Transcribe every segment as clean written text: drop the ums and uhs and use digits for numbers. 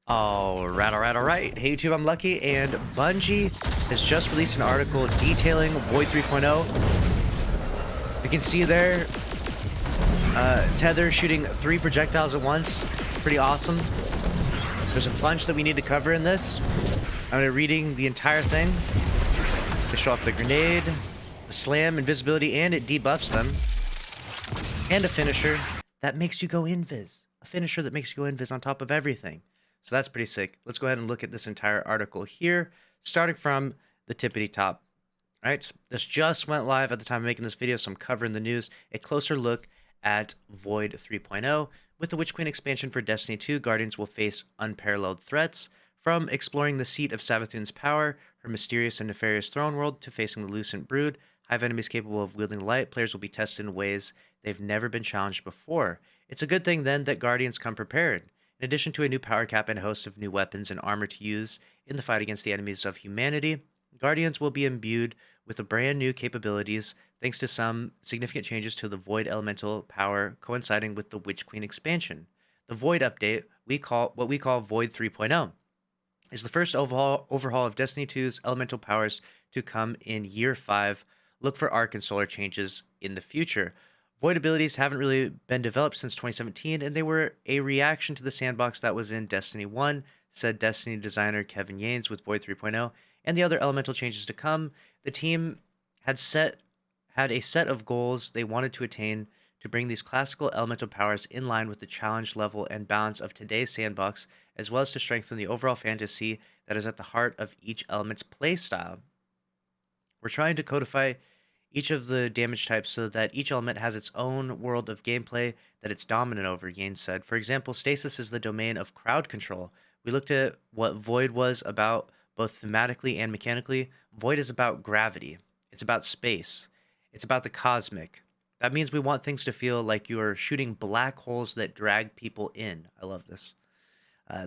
All right. Hey YouTube, I'm Lucky, and Bungie has just released an article detailing Void 3.0. You can see there, Tether shooting 3 projectiles at once. Pretty awesome. There's a bunch that we need to cover in this. I'm going to be reading the entire thing. They show off the grenade, the slam, invisibility, and it debuffs them. And a finisher that makes you go invis. A finisher that makes you go invis on top of everything. So that's pretty sick. Let's go ahead and look at this entire article here, starting from the tippity top. All right, this just went live at the time of making this video, so I'm covering the news. A closer look at Void 3.0. With the Witch Queen expansion for Destiny 2, Guardians will face unparalleled threats. From exploring the seat of Savathun's power, her mysterious and nefarious throne world, to facing the Lucent Brood, hive enemies capable of wielding light, players will be tested in ways they've never been challenged before. It's a good thing, then, that Guardians come prepared. In addition to a new power cap and a host of new weapons and armor to use in the fight against the enemies of humanity, Guardians will be imbued with a brand new capabilities thanks to some significant changes to the Void elemental power coinciding with the Witch Queen expansion. The Void update, what we call Void 3.0, is the first overhaul of Destiny 2's elemental powers to come in Year 5. Look for Arc and Solar changes in the future. Void abilities haven't really been developed since 2017, and they were a reaction to the sandbox that was in Destiny 1, said Destiny designer Kevin Yanes. With Void 3.0 and the other elemental changes to come, the team had a set of goals they wanted to attain to bring these classical elemental powers in line with the challenge level and balance of today's sandbox, as well as to strengthen the overall fantasy that is at the heart of each element's playstyle. We're trying to codify each of the damage types so that each element has its own world of gameplay that it's dominant over, Yanes said. For example, stasis is the domain of crowd control. We looked at what Void was about both thematically and mechanically. Void is about gravity. It's about space. It's about the cosmic. That means we want things to feel like you're shooting black holes that drag people in. I love this.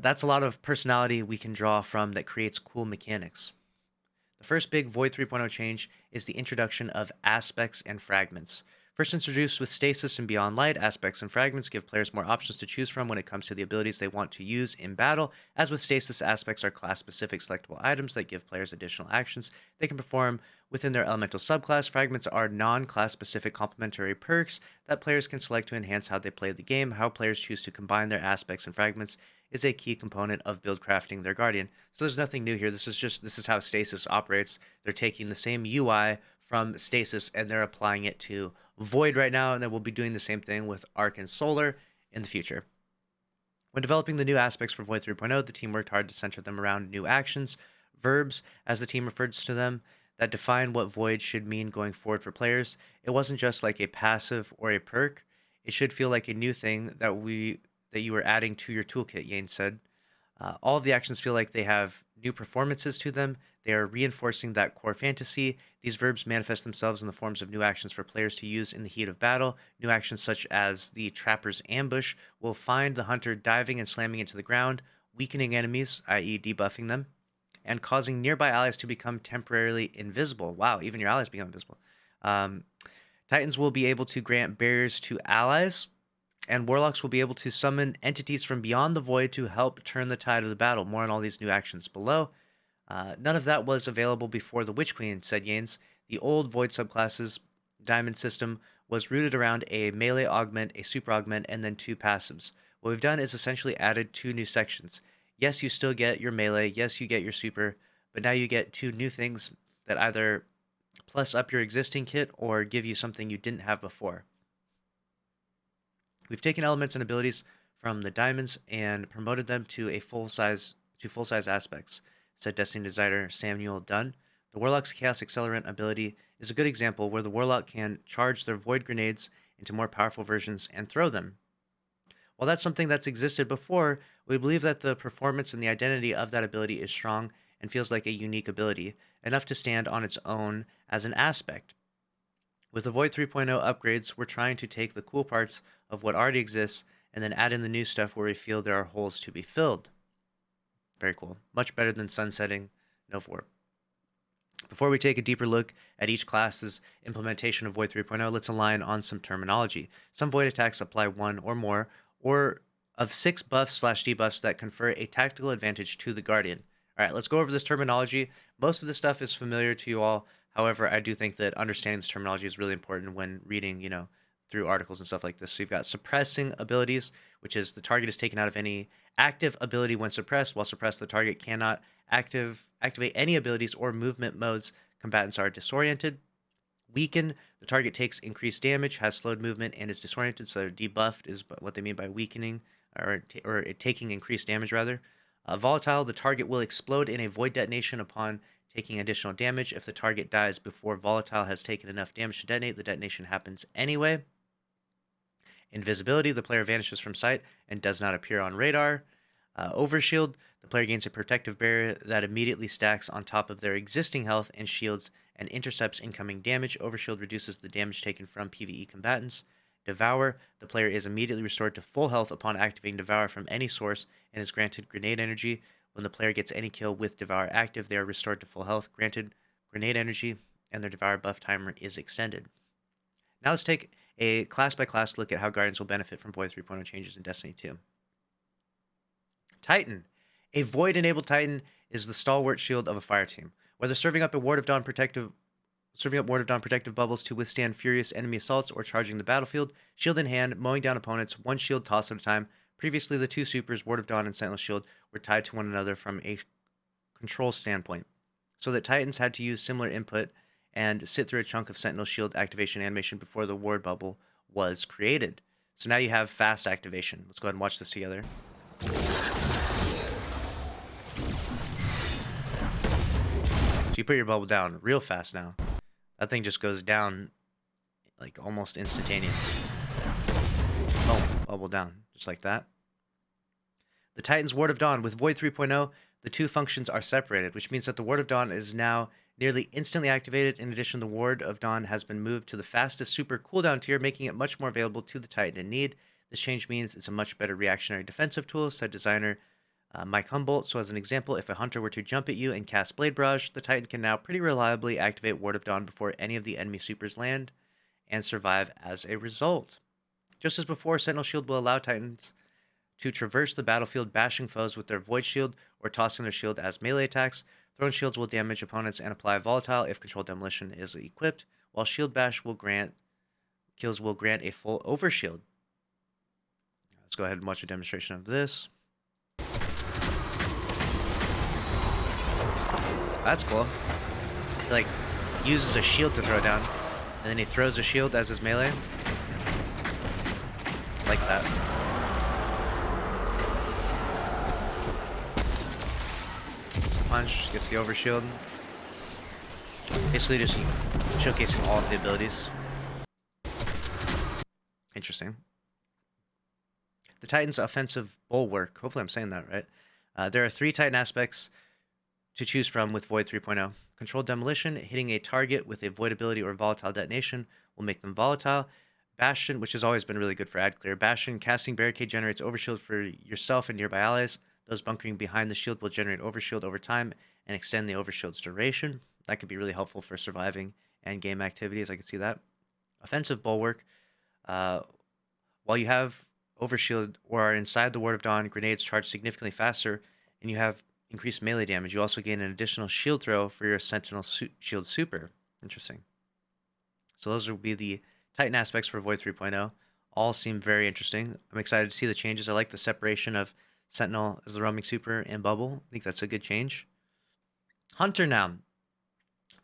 That's a lot of personality we can draw from that creates cool mechanics. The first big Void 3.0 change is the introduction of aspects and fragments. First introduced with Stasis and Beyond Light, aspects and fragments give players more options to choose from when it comes to the abilities they want to use in battle. As with Stasis, aspects are class-specific selectable items that give players additional actions they can perform within their elemental subclass. Fragments are non-class-specific complementary perks that players can select to enhance how they play the game. How players choose to combine their aspects and fragments is a key component of build crafting their Guardian. So there's nothing new here. This is how Stasis operates. They're taking the same UI from Stasis and they're applying it to Void right now, and then we'll be doing the same thing with Arc and Solar in the future. When developing the new aspects for Void 3.0, the team worked hard to center them around new actions, verbs, as the team refers to them, that define what Void should mean going forward for players. It wasn't just like a passive or a perk. It should feel like a new thing that you were adding to your toolkit, Yanes said. All of the actions feel like they have new performances to them. They are reinforcing that core fantasy. These verbs manifest themselves in the forms of new actions for players to use in the heat of battle. New actions such as the Trapper's Ambush will find the hunter diving and slamming into the ground, weakening enemies, i.e. debuffing them, and causing nearby allies to become temporarily invisible. Wow, even your allies become invisible. Titans will be able to grant barriers to allies, and Warlocks will be able to summon entities from beyond the Void to help turn the tide of the battle. More on all these new actions below. None of that was available before the Witch Queen, said Yanes. The old Void subclasses diamond system was rooted around a melee augment, a super augment, and then 2 passives. What we've done is essentially added 2 new sections. Yes, you still get your melee. Yes, you get your super, but now you get 2 new things that either plus up your existing kit or give you something you didn't have before. We've taken elements and abilities from the diamonds and promoted them to full-size aspects, said Destiny designer Samuel Dunn. The Warlock's Chaos Accelerant ability is a good example where the Warlock can charge their Void grenades into more powerful versions and throw them. While that's something that's existed before, we believe that the performance and the identity of that ability is strong and feels like a unique ability, enough to stand on its own as an aspect. With the Void 3.0 upgrades, we're trying to take the cool parts of what already exists and then add in the new stuff where we feel there are holes to be filled. Very cool. Much better than sunsetting Novorp. Before we take a deeper look at each class's implementation of Void 3.0, let's align on some terminology. Some Void attacks apply one or more of 6 buffs slash debuffs that confer a tactical advantage to the Guardian. All right, let's go over this terminology. Most of this stuff is familiar to you all. However, I do think that understanding this terminology is really important when reading, through articles and stuff like this. So you've got suppressing abilities, which is the target is taken out of any active ability when suppressed. While suppressed, the target cannot activate any abilities or movement modes. Combatants are disoriented. Weaken, the target takes increased damage, has slowed movement, and is disoriented. So they're debuffed is what they mean by weakening, or taking increased damage rather. Volatile, the target will explode in a void detonation upon taking additional damage. If the target dies before Volatile has taken enough damage to detonate, the detonation happens anyway. Invisibility, the player vanishes from sight and does not appear on radar. Overshield, the player gains a protective barrier that immediately stacks on top of their existing health and shields and intercepts incoming damage. Overshield reduces the damage taken from PvE combatants. Devour, the player is immediately restored to full health upon activating Devour from any source and is granted grenade energy. When the player gets any kill with Devour active, they are restored to full health, granted grenade energy, and their Devour buff timer is extended. Now let's take a class-by-class look at how Guardians will benefit from Void 3.0 changes in Destiny 2. Titan. A Void-enabled Titan is the stalwart shield of a fire team. Whether serving up Ward of Dawn protective bubbles to withstand furious enemy assaults or charging the battlefield, shield in hand, mowing down opponents, one shield toss at a time. Previously, the two supers, Ward of Dawn and Sentinel Shield, were tied to one another from a control standpoint, so that Titans had to use similar input and sit through a chunk of Sentinel Shield activation animation before the ward bubble was created. So now you have fast activation. Let's go ahead and watch this together. So you put your bubble down real fast now. That thing just goes down like almost instantaneous. Boom, bubble down, just like that. The Titan's Ward of Dawn. With Void 3.0, the two functions are separated, which means that the Ward of Dawn is now nearly instantly activated. In addition, the Ward of Dawn has been moved to the fastest super cooldown tier, making it much more available to the Titan in need. This change means it's a much better reactionary defensive tool, said designer Mike Humboldt. So as an example, if a hunter were to jump at you and cast Blade Barrage, the Titan can now pretty reliably activate Ward of Dawn before any of the enemy supers land and survive as a result. Just as before, Sentinel Shield will allow Titans to traverse the battlefield, bashing foes with their Void Shield or tossing their shield as melee attacks. Thrown shields will damage opponents and apply Volatile if Controlled Demolition is equipped, while Shield Bash will grant a full Overshield. Let's go ahead and watch a demonstration of this. That's cool. He like uses a shield to throw down, and then he throws a shield as his melee. Like that. Gets the punch, gets the overshield. Basically just showcasing all of the abilities. Interesting. The Titan's offensive bulwark. Hopefully I'm saying that right. There are 3 Titan aspects to choose from with Void 3.0. Controlled Demolition. Hitting a target with a Void ability or volatile detonation will make them volatile. Bastion, which has always been really good for ad clear. Bastion, casting Barricade generates Overshield for yourself and nearby allies. Those bunkering behind the shield will generate Overshield over time and extend the Overshield's duration. That could be really helpful for surviving and game activities. I can see that. Offensive Bulwark. While you have Overshield or are inside the Ward of Dawn, grenades charge significantly faster, and you have increased melee damage. You also gain an additional shield throw for your Sentinel Shield Super. Interesting. So those will be the Titan aspects for Void 3.0. All seem very interesting. I'm excited to see the changes. I like the separation of Sentinel as the roaming super and Bubble. I think that's a good change. Hunter now.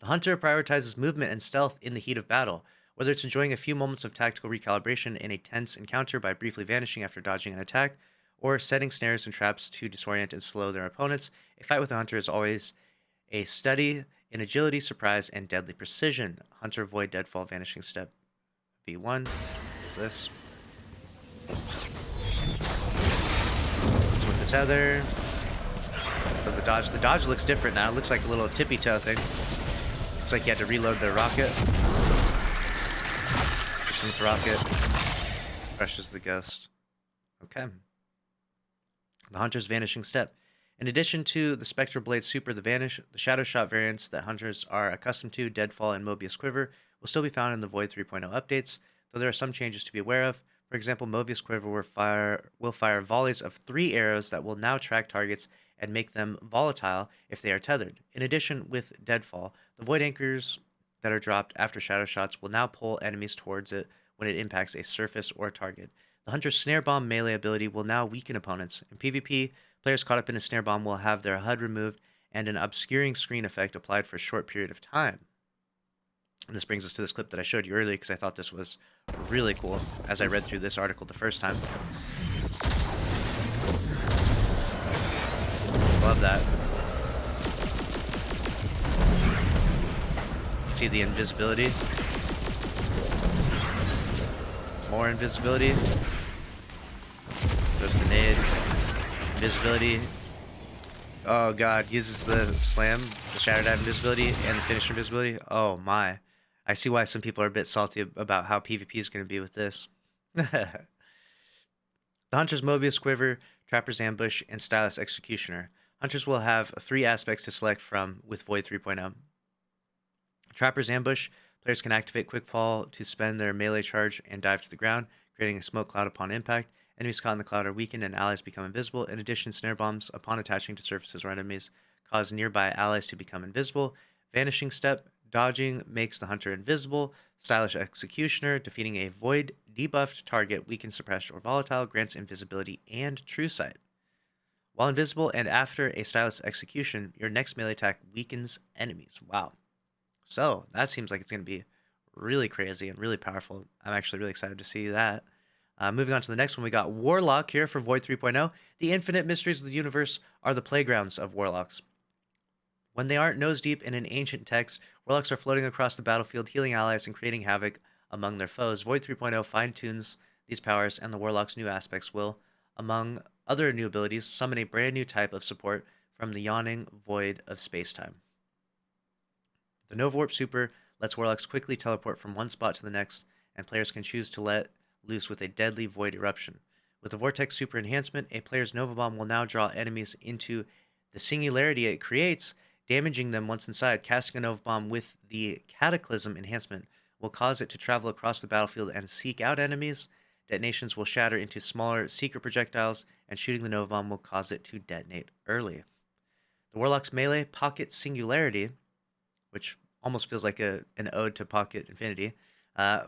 The Hunter prioritizes movement and stealth in the heat of battle. Whether it's enjoying a few moments of tactical recalibration in a tense encounter by briefly vanishing after dodging an attack, or setting snares and traps to disorient and slow their opponents, a fight with a Hunter is always a study in agility, surprise, and deadly precision. Hunter Void Deadfall Vanishing Step V1. What's this? It's with the tether. Does the dodge? The dodge looks different now. It looks like a little tippy toe thing. Looks like you had to reload the rocket. Synth rocket. Crushes the ghost. Okay. The Hunter's Vanishing Step. In addition to the Spectral Blade Super, the Shadow Shot variants that Hunters are accustomed to, Deadfall and Mobius Quiver, will still be found in the Void 3.0 updates, though there are some changes to be aware of. For example, Mobius Quiver will fire volleys of 3 arrows that will now track targets and make them volatile if they are tethered. In addition, with Deadfall, the Void Anchors that are dropped after Shadow Shots will now pull enemies towards it when it impacts a surface or a target. The Hunter's Snare Bomb melee ability will now weaken opponents. In PvP, players caught up in a Snare Bomb will have their HUD removed and an obscuring screen effect applied for a short period of time. And this brings us to this clip that I showed you earlier because I thought this was really cool as I read through this article the first time. Love that. See the invisibility. More invisibility. Goes the nade. Invisibility. Oh god, uses the slam, the Shatter Dive invisibility, and the finisher invisibility. Oh my. I see why some people are a bit salty about how PvP is going to be with this. The Hunter's Mobius Quiver, Trapper's Ambush, and Stylus Executioner. Hunters will have 3 aspects to select from with Void 3.0. Trapper's Ambush. Players can activate Quick Fall to spend their melee charge and dive to the ground, creating a smoke cloud upon impact. Enemies caught in the cloud are weakened and allies become invisible. In addition, Snare Bombs, upon attaching to surfaces or enemies, cause nearby allies to become invisible. Vanishing Step. Dodging makes the Hunter invisible. Stylish Executioner. Defeating a Void debuffed target, weakened, suppressed, or volatile, grants invisibility and True Sight. While invisible and after a Stylish Execution, your next melee attack weakens enemies. Wow. So, that seems like it's going to be really crazy and really powerful. I'm actually really excited to see that. Moving on to the next one, we got Warlock here for Void 3.0. The infinite mysteries of the universe are the playgrounds of Warlocks. When they aren't nose deep in an ancient text, Warlocks are floating across the battlefield, healing allies and creating havoc among their foes. Void 3.0 fine-tunes these powers, and the Warlock's new aspects will, among other new abilities, summon a brand new type of support from the yawning void of spacetime. The Nova Warp Super lets Warlocks quickly teleport from one spot to the next, and players can choose to let loose with a deadly void eruption. With the Vortex Super enhancement, a player's Nova Bomb will now draw enemies into the singularity it creates, damaging them once inside. Casting a Nova Bomb with the Cataclysm enhancement will cause it to travel across the battlefield and seek out enemies. Detonations will shatter into smaller secret projectiles, and shooting the Nova Bomb will cause it to detonate early. The Warlock's melee Pocket Singularity, which almost feels like an ode to Pocket Infinity,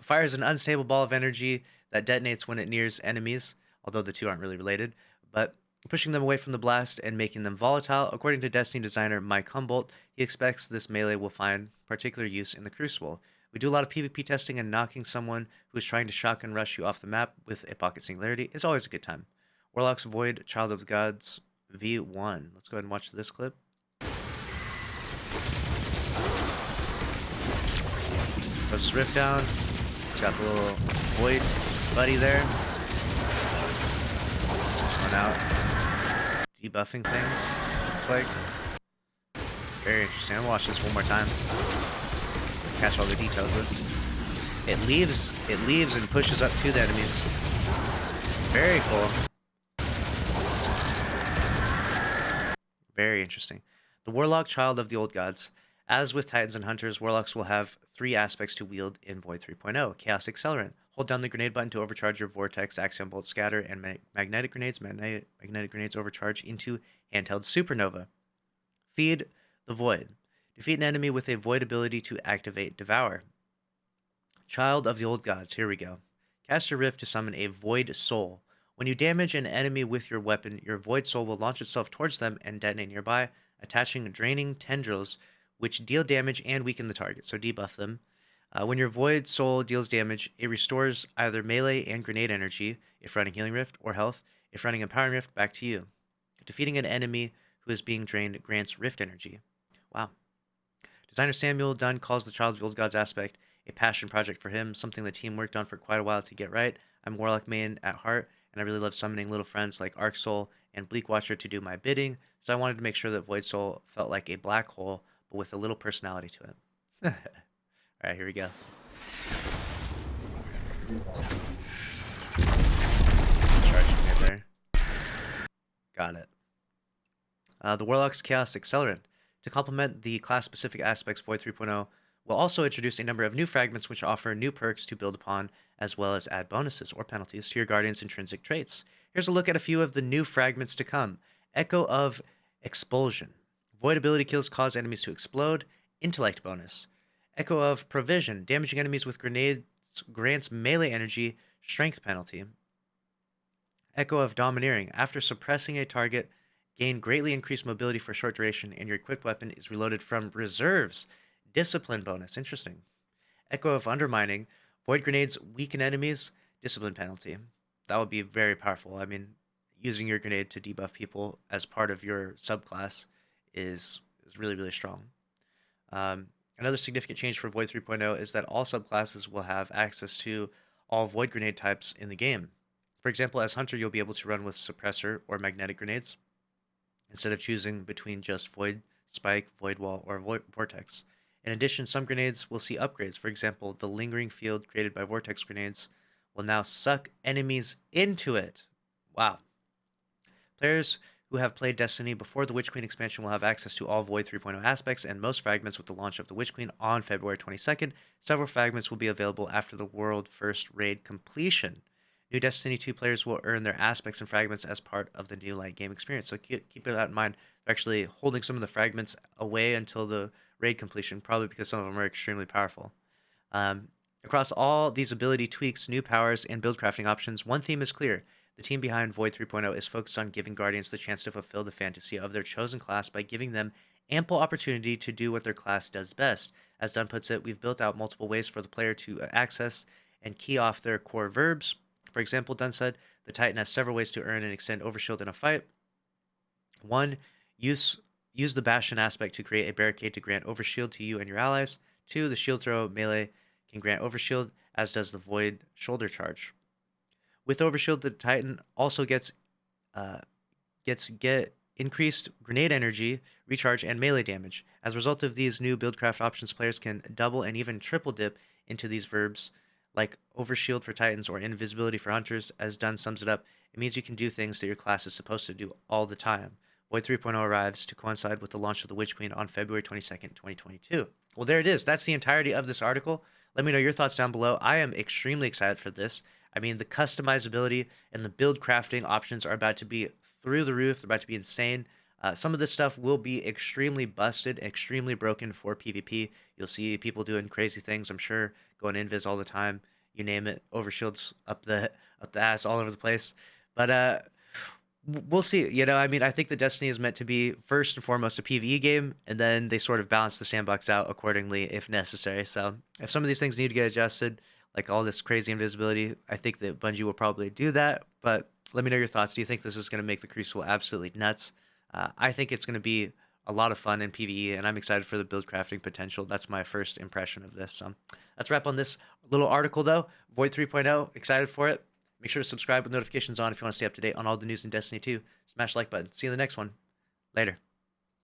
fires an unstable ball of energy that detonates when it nears enemies, although the two aren't really related, but pushing them away from the blast and making them volatile. According to Destiny designer Mike Humboldt, he expects this melee will find particular use in the Crucible. We do a lot of PvP testing, and knocking someone who is trying to shotgun rush you off the map with a Pocket Singularity is always a good time. Warlock's Void Child of the Gods V1. Let's go ahead and watch this clip. Goes his rift down. He's got the little Void buddy there. Just went out. Debuffing things, looks like. Very interesting. I'm gonna watch this one more time. Catch all the details of this. It leaves and pushes up to the enemies. Very cool. Very interesting. The Warlock Child of the Old Gods. As with Titans and Hunters, Warlocks will have 3 aspects to wield in Void 3.0. Chaos Accelerant. Hold down the grenade button to overcharge your Vortex, Axiom Bolt, Scatter, and Magnetic Grenades. Magnetic Grenades overcharge into handheld Supernova. Feed the Void. Defeat an enemy with a Void ability to activate Devour. Child of the Old Gods. Here we go. Cast your Rift to summon a Void Soul. When you damage an enemy with your weapon, your Void Soul will launch itself towards them and detonate nearby, attaching draining tendrils which deal damage and weaken the target, so debuff them. When your Void Soul deals damage, it restores either melee and grenade energy, if running Healing Rift, or health, if running Empowering Rift, back to you. Defeating an enemy who is being drained grants Rift energy. Wow. Designer Samuel Dunn calls the Child of the Old Gods aspect a passion project for him, something the team worked on for quite a while to get right. I'm Warlock main at heart, and I really love summoning little friends like Arc Soul and Bleak Watcher to do my bidding, so I wanted to make sure that Void Soul felt like a black hole, but with a little personality to it. Alright, here we go. Charging right there. Got it. The Warlock's Chaos Accelerant. To complement the class-specific aspects, Void 3.0 We'll also introduce a number of new fragments which offer new perks to build upon, as well as add bonuses or penalties to your Guardian's intrinsic traits. Here's a look at a few of the new fragments to come. Echo of Expulsion. Void ability kills cause enemies to explode. Intellect bonus. Echo of Provision. Damaging enemies with grenades grants melee energy strength penalty. Echo of Domineering. After suppressing a target, gain greatly increased mobility for a short duration, and your equipped weapon is reloaded from reserves. Discipline bonus. Interesting. Echo of Undermining. Void grenades weaken enemies. Discipline penalty. That would be very powerful. I mean, using your grenade to debuff people as part of your subclass is really, really strong. Another significant change for Void 3.0 is that all subclasses will have access to all Void grenade types in the game. For example, as Hunter, you'll be able to run with Suppressor or Magnetic grenades instead of choosing between just Void Spike, Void Wall, or Vortex. In addition, some grenades will see upgrades. For example, the Lingering Field created by Vortex grenades will now suck enemies into it. Wow. Players who have played Destiny before the Witch Queen expansion will have access to all Void 3.0 aspects and most fragments with the launch of the Witch Queen on February 22nd. Several fragments will be available after the World First Raid completion. New Destiny 2 players will earn their aspects and fragments as part of the new light game experience. So keep that in mind. They're actually holding some of the fragments away until the raid completion, probably because some of them are extremely powerful. Across all these ability tweaks, new powers, and build crafting options, one theme is clear. The team behind Void 3.0 is focused on giving Guardians the chance to fulfill the fantasy of their chosen class by giving them ample opportunity to do what their class does best. As Dunn puts it, we've built out multiple ways for the player to access and key off their core verbs. For example, Dunn said, the Titan has several ways to earn and extend Overshield in a fight. 1. Use the Bastion aspect to create a barricade to grant Overshield to you and your allies. 2. The Shield Throw melee can grant Overshield, as does the Void Shoulder Charge. With Overshield, the Titan also gets increased grenade energy, recharge, and melee damage. As a result of these new buildcraft options, players can double and even triple dip into these verbs, like Overshield for Titans or Invisibility for Hunters. As Dunn sums it up, it means you can do things that your class is supposed to do all the time. Void 3.0 arrives to coincide with the launch of the Witch Queen on February 22nd, 2022. Well, there it is. That's the entirety of this article. Let me know your thoughts down below. I am extremely excited for this. I mean, the customizability and the build crafting options are about to be through the roof. They're about to be insane. Some of this stuff will be extremely busted, extremely broken for PvP. You'll see people doing crazy things, I'm sure, going invis all the time. You name it, overshields up the ass all over the place. But we'll see. You know, I mean, I think the Destiny is meant to be first and foremost a PvE game, and then they sort of balance the sandbox out accordingly if necessary. So if some of these things need to get adjusted, like all this crazy invisibility, I think that Bungie will probably do that. But let me know your thoughts. Do you think this is going to make the Crucible absolutely nuts? I think it's going to be a lot of fun in PvE, and I'm excited for the build crafting potential. That's my first impression of this. So let's wrap on this little article, though. Void 3.0, excited for it. Make sure to subscribe with notifications on if you want to stay up to date on all the news in Destiny 2. Smash the like button. See you in the next one. Later.